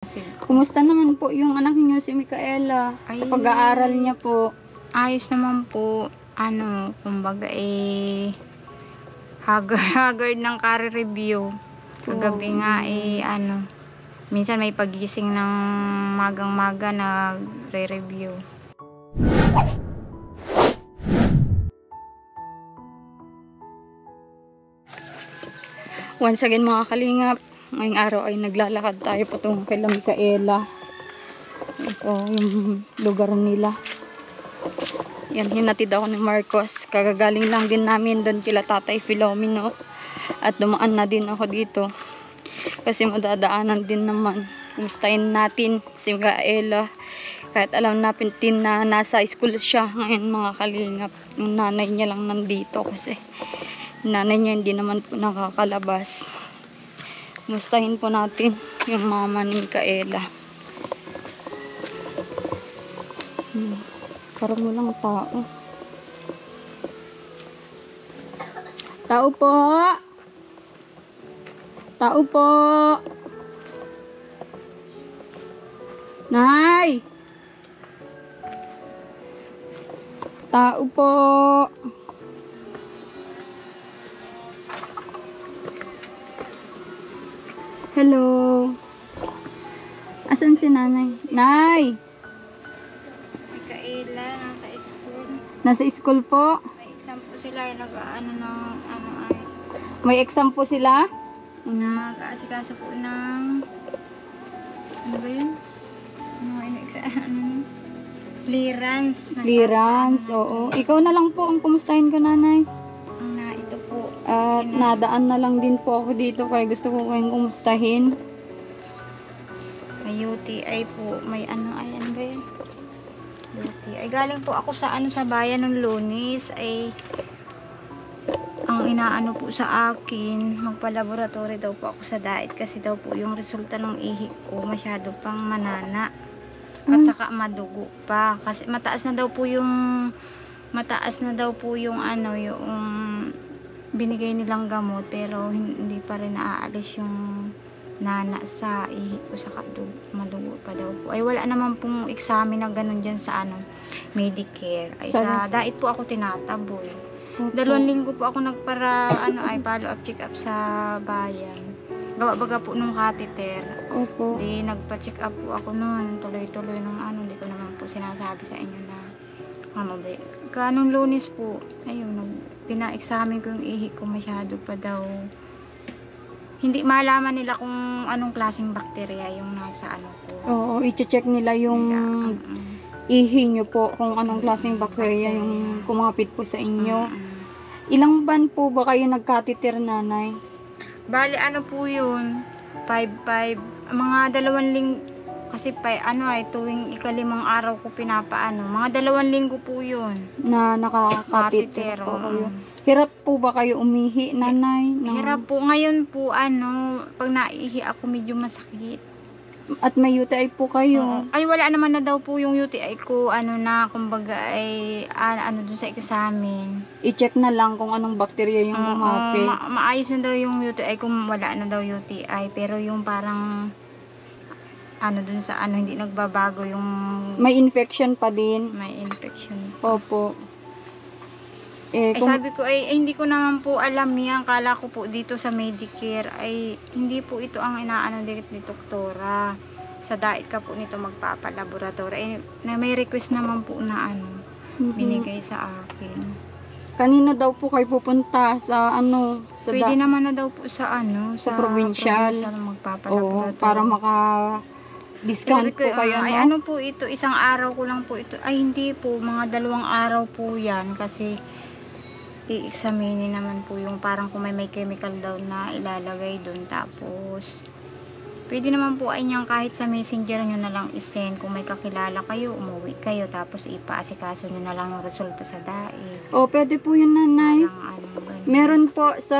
Sige. Kumusta naman po yung anak niyo si Micaela sa pag-aaral niya po? Ayos naman po. Kumbaga haggard ng career review. Kagabi nga minsan may pagising ng magang-maga nagre-review. Once again mga kalingap, ngayong araw ay naglalakad tayo patungkol kay Micaela. Ito yung lugar nila. Yan, hinatid ako ni Marcos. Kagagaling lang din namin doon kila Tatay Filomeno. At dumaan na din ako dito. Kasi madadaanan din naman. Kumustahin natin si Micaela. Kahit alam natin na nasa school siya ngayon mga kalingap. Yung nanay niya lang nandito kasi nanay niya hindi naman po nakakalabas. Kumustahin po natin yung mama ni Micaela. Parang walang tao. Tao po! Tao po! Nay! Tao po! Hello! Asan si nanay? Nay! Micaela, nasa school. Nasa school po? May exam po sila. May exam po sila? Nag-aasikaso po ng ano ba yun? Clearance. Clearance, oo. Ikaw na lang po ang kumustahin ko, nanay. Ito po. At nadaan na lang din po ako dito kaya gusto ko kayong kumustahin. May UTI po. May ano ba yun? UTI. Galing po ako sa bayan ng Lunes. Ang inaano po sa akin, magpa-laboratory daw po ako sa diet kasi daw po yung resulta ng ihi ko masyado pang manana. At saka madugo pa kasi mataas na daw po yung yung binigay nilang gamot pero hindi pa rin naaalis yung nana sa ihi ko, saka madugo pa daw po. Ay wala naman pong examen na ganun dyan sa Medicare. Ay sa diet po ako tinataboy. 2 linggo po ako follow up check up sa bayan. Gawa baga po nung catheter. Opo. Di nagpa-check up po ako noon. Tuloy-tuloy nung hindi ko naman po sinasabi sa inyo na kanong Lunes po, ayun, pina-examine ko yung ihi ko, masyado pa daw. Hindi malaman nila kung anong klaseng bakterya yung nasa ko. Oo, i-check nila yung ihi nyo po, kung anong klaseng bakterya yung kumapit po sa inyo. Ilang ban po ba kayo nag-catheter, nanay? Bali, po yun? 5-5. Mga 2 linggo. Kasi tuwing ika-5 araw ko pinapaano. Mga 2 linggo po yun. Na naka-catheter. Hirap po ba kayo umihi, nanay? Hirap po. Ngayon po, pag naihi ako medyo masakit. At may UTI po kayo. Ay, wala naman na daw po yung UTI ko, kumbaga dun sa examen. I-check na lang kung anong bakterya yung kumapit. Maayos na daw yung UTI kung wala na daw UTI. Pero yung parang, dun sa hindi nagbabago yung... May infection pa din. May infection. Opo. Sabi ko, hindi ko naman po alam yan. Kala ko po dito sa Medicare, hindi po ito ang inaano ni doktora. Sa diet ka po nito magpapalaboratory. May request naman po na binigay sa akin. Kanino daw po kayo pupunta sa Pwede naman na daw po sa sa provincial magpapalaboratory. Para maka-discount po kayo, no? Po ito, 1 araw ko lang po ito. Ay, hindi po, mga 2 araw po yan kasi i-examine naman po yung parang kung may chemical daw na ilalagay doon. Tapos pwede naman po niyang kahit sa messenger nyo na lang isend kung may kakilala kayo, umuwi kayo, tapos ipaasikaso nyo na lang yung resulta sa DAE. Pwede po yun, nanay. Meron po sa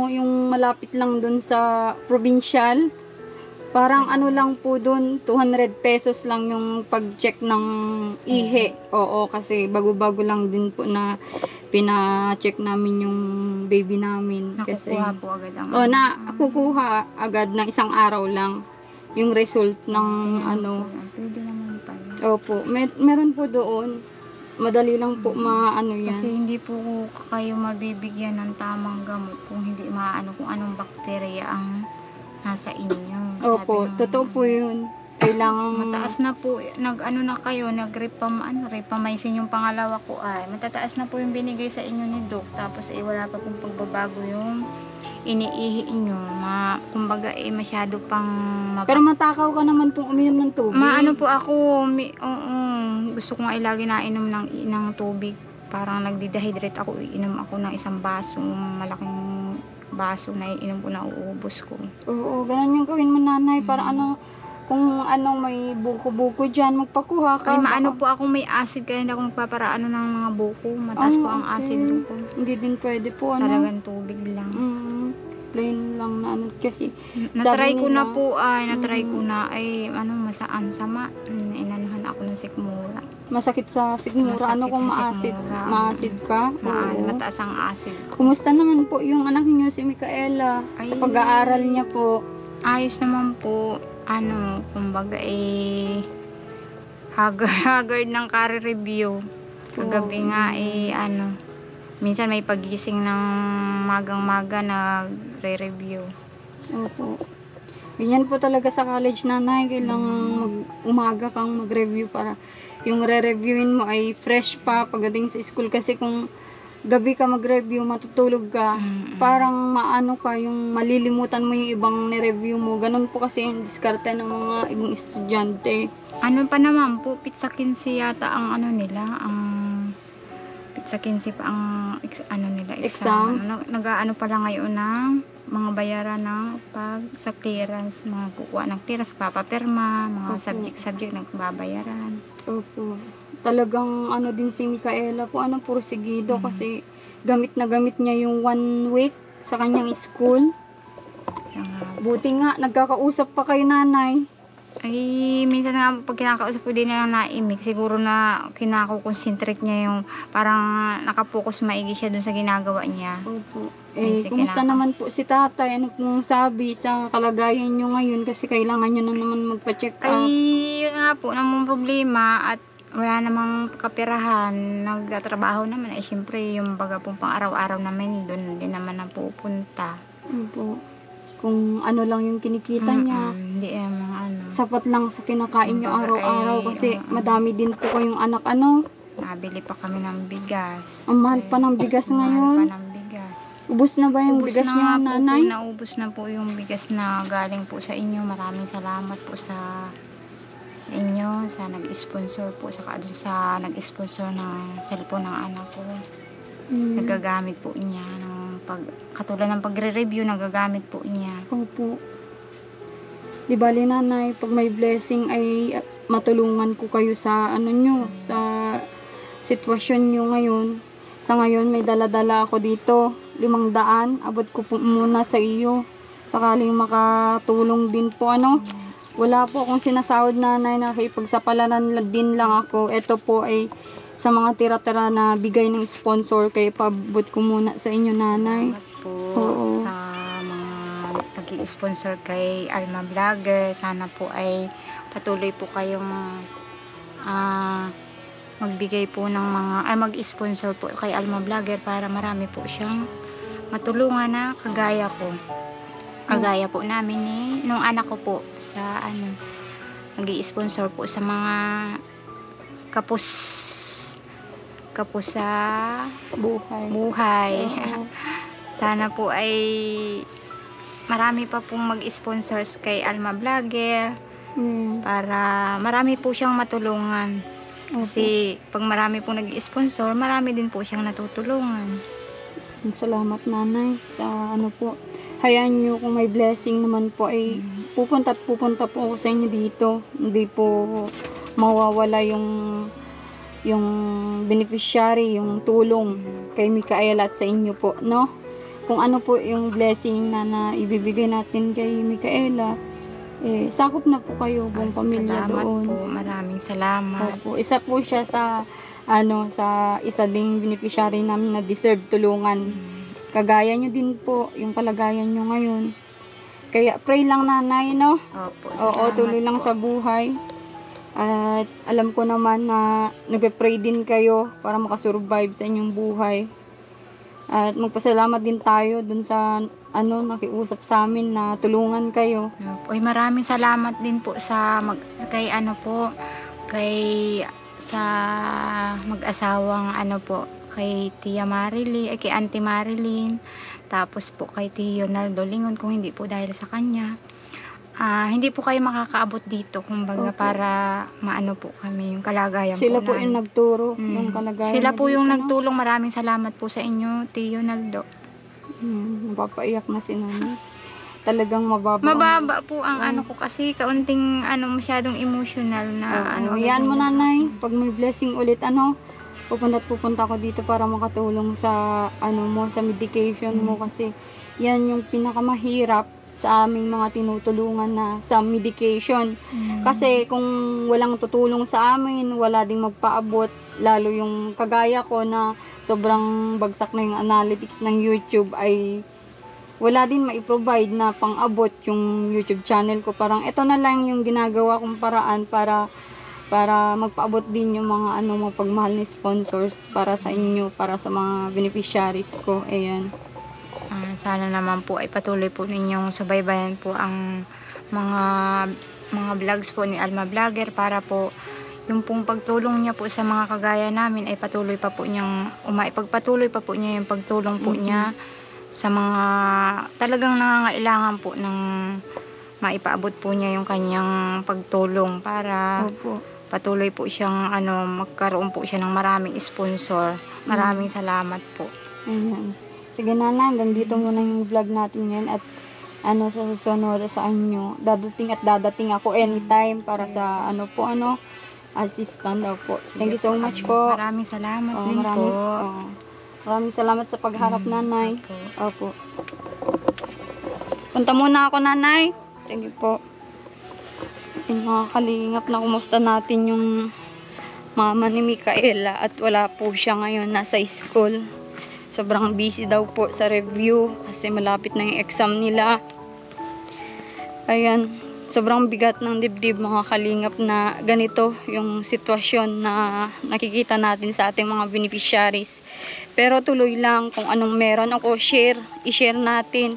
yung malapit lang doon sa provincial. Parang lang po doon, 200 pesos lang yung pag-check ng ihi. Oo, kasi bago-bago lang din po na pina-check namin yung baby namin. Nakukuha po agad ang nakukuha agad ng 1 araw lang. yung result ng ano. Pwede naman pala. Opo, meron po doon. Madali lang po maano Kasi yan. hindi po kayo mabibigyan ng tamang gamot kung hindi maano kung anong bakterya ang nasa inyo. Opo, Sabi ng- totoo po yun. Kailangan Mataas na po, nag-ano na kayo, ripamycin yung pangalawa ko ay, matataas na po yung binigay sa inyo ni Doc, tapos wala pa pong pagbabago yung iniihi inyo, kumbaga masyado pang, Pero matakaw ka naman pong uminom ng tubig. maano po ako, oo, gusto ko nga lagi nainom ng tubig, parang nagdi-dehydrate ako, iinom ako ng isang baso, malaking baso na iinom ko na uubos ko. Oo, ganun yung gawin mo, nanay. Para ano, kung ano may buko-buko dyan, magpakuha ka. Ay, maano Baka- po ako may acid, kaya hindi ako magpaparaano ng mga buko, mataas po ang okay. acid ko. Hindi din pwede po, ano. Talagang tubig lang. Plain lang na ano. Kasi, Natry sabi ko na nila- po natry ko na masaan sama. Inanuhan ako ng sikmura. masakit sa sigmura. Masakit Ano kung sa maasid? sikmura. Maasid ka? Oo. Mataas ang acid ko. Kumusta naman po yung anak niyo, si Micaela? Sa Ay. pag-aaral niya po. Ayos naman po. Kumbaga haggard ng career review. Kagabi nga minsan may pagising ng magang-maga nagre-review. Opo. Ganyan po talaga sa college, nanay. Kailangan umaga kang mag-review para yung re-reviewin mo ay fresh pa pagdating sa school. Kasi kung gabi ka mag-review, matutulog ka, parang maano ka, yung malilimutan mo yung ibang ni-review mo. Ganun po kasi yung diskarte ng mga ibang estudyante. Ano pa naman po, pizza 15 yata ang nila, ang pizza 15 pa ang nila, exam. Nag-aano pala ngayon ng mga bayaran ng pag sa clearance, mga kukuha ng clearance, papapirma, mga Opo. subject nagbabayaran. Opo. Talagang din si Micaela po, porsigido kasi gamit na gamit niya yung 1 week sa kanyang school. Buti nga, nagkakausap pa kay nanay. Ay, minsan nga pag kinakausap ko din na naimik, siguro na kinakukonsentrate niya yung parang nakapokus maigi siya dun sa ginagawa niya. Opo. Ay, sige Kumusta na. naman po si tatay? Ano pong sabi sa kalagayan nyo ngayon? Kasi kailangan nyo na naman magpa-check up. Ay, yun nga po, namang problema at wala namang kapirahan. Nagtatrabaho naman. Siyempre, yung baga pong pang araw-araw naman, doon din naman na pupunta. Opo. Kung ano lang yung kinikita niya. Hindi mga Sapat lang sa kinakain nyo Kumbaga, araw-araw ay, kasi oo. madami din po kayong anak. Nabili pa kami ng bigas. Ang mahal pa ng bigas Mahal ngayon. pa ng bigas. Ubus na ba yung Ubus bigas na niyo, nga po nanay? naubos na po yung bigas na galing po sa inyo. Maraming salamat po sa inyo, sa nag-sponsor po, saka dun sa nag-sponsor ng cellphone ng anak ko. Nagagamit po niya katulad ng pagre-review, nagagamit po niya. Opo. Di bali, nanay, pag may blessing ay matulungan ko kayo sa nyo, sa sitwasyon nyo ngayon. Sa ngayon, may dala-dala ako dito, 500, abot ko po muna sa iyo. Sakaling makatulong din po, Wala po akong sinasahod, nanay, nakipagsapalaran din lang ako. Ito po ay sa mga tira-tira na bigay ng sponsor, kaya pabot ko muna sa inyo, nanay. Salamat po Oo. sa mga nag-i-sponsor kay Alma Vlogger. Sana po ay patuloy po kayong magbigay po ng mag-sponsor po kay Alma Vlogger para marami po siyang matulungan na kagaya ko. Kagaya po namin nung anak ko po sa nag-i-sponsor po sa mga kapus sa buhay. Oo. Sana po ay marami pa pong mag-sponsors kay Alma Vlogger para marami po siyang matulungan. Kasi pag marami pong nag-sponsor, marami din po siyang natutulungan. Salamat, nanay, sa po. Hayaan nyo kung may blessing naman po ay pupunta po ako sa inyo dito. Hindi po mawawala yung beneficiary, yung tulong kay Micaela at sa inyo po, Kung ano po yung blessing na ibibigay natin kay Micaela, sakop na po kayo, buong pamilya doon. Salamat po, maraming salamat. Opo, isa po siya sa isa ding beneficiary namin na deserve tulungan. Kagaya nyo din po, yung kalagayan nyo ngayon. Kaya pray lang nanay, no? Opo, Oo, salamat tuloy lang po. sa buhay. At alam ko naman na nagpe-pray din kayo para makasurvive sa inyong buhay. At magpasalamat din tayo dun sa nakiusap sa amin na tulungan kayo. Opo. Uy, maraming salamat din po sa kay sa mag-asawang kay Tia Marilyn, kay Auntie Marilyn, tapos po kay Tio Naldo Lingon. Kung hindi po dahil sa kanya, hindi po kayo makakaabot dito, kumbaga, Opo. para maano po kami yung kalagayan Sila po po yung namin. nagturo ng kalagayan. Sila niya po yung dito, no? nagtulong. Maraming salamat po sa inyo, Tio Naldo. Napapaiyak na si nanay. Talagang mababa. Mababa po ang ko kasi kaunting masyadong emotional na Yan mo nanay, pag may blessing ulit pupunta ako dito para makatulong sa sa medication mo, kasi yan yung pinakamahirap sa aming mga tinutulungan na sa medication. Kasi kung walang tutulong sa amin, wala ding magpaabot, lalo yung kagaya ko na sobrang bagsak na yung analytics ng YouTube, ay wala din mai-provide na pang-abot yung YouTube channel ko. Parang ito na lang yung ginagawa kong paraan para magpaabot din yung mga mapagmahal ni sponsors para sa inyo, para sa mga beneficiaries ko. Ayan. Sana naman po ay patuloy po ninyong subaybayan po ang mga vlogs po ni Alma Vlogger, para po yung pong pagtulong niya po sa mga kagaya namin ay patuloy pa po niyang ipagpatuloy pa po niya yung pagtulong po niya sa mga talagang nangangailangan po ng maipaabot po niya yung kanyang pagtulong, para Opo. patuloy po siyang magkaroon po siya ng maraming sponsor. Maraming salamat po. Ayan. Sige nanay, hanggang dito muna yung vlog natin ngayon, at sa susunod sa inyo, dadating ako anytime para sa assistant daw po. Thank you so much po. Maraming salamat din po. Maraming salamat sa pagharap nanay. Opo. Opo. Punta muna ako nanay. Thank you po. Yung mga kalingap, na kumusta natin yung mama ni Micaela, at wala po siya ngayon, nasa school. Sobrang busy daw po sa review kasi malapit na yung exam nila. Ayan, sobrang bigat ng dibdib mga kalingap na ganito yung sitwasyon na nakikita natin sa ating mga beneficiaries. Pero tuloy lang, kung anong meron ako, i-share natin.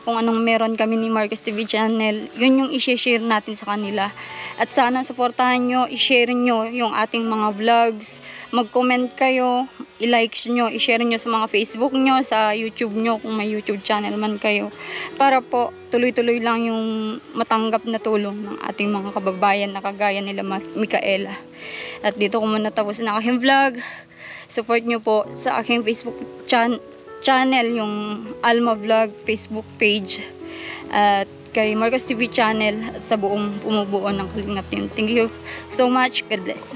Kung anong meron kami ni Marcos TV Channel, yun yung i-share natin sa kanila. At sana supportahan nyo, i-share nyo yung ating mga vlogs. Mag-comment kayo, i-likes nyo, i-share nyo sa mga Facebook nyo, sa YouTube nyo, kung may YouTube channel man kayo. Para po, tuloy-tuloy lang yung matanggap na tulong ng ating mga kababayan na kagaya nila Micaela. At dito ko muna tapos na aking vlog. Support nyo po sa aking Facebook channel, yung Alma Vlog Facebook page, at kay Marcos TV Channel, at sa buong bumubuo ng Kalingap Team. Thank you so much. God bless.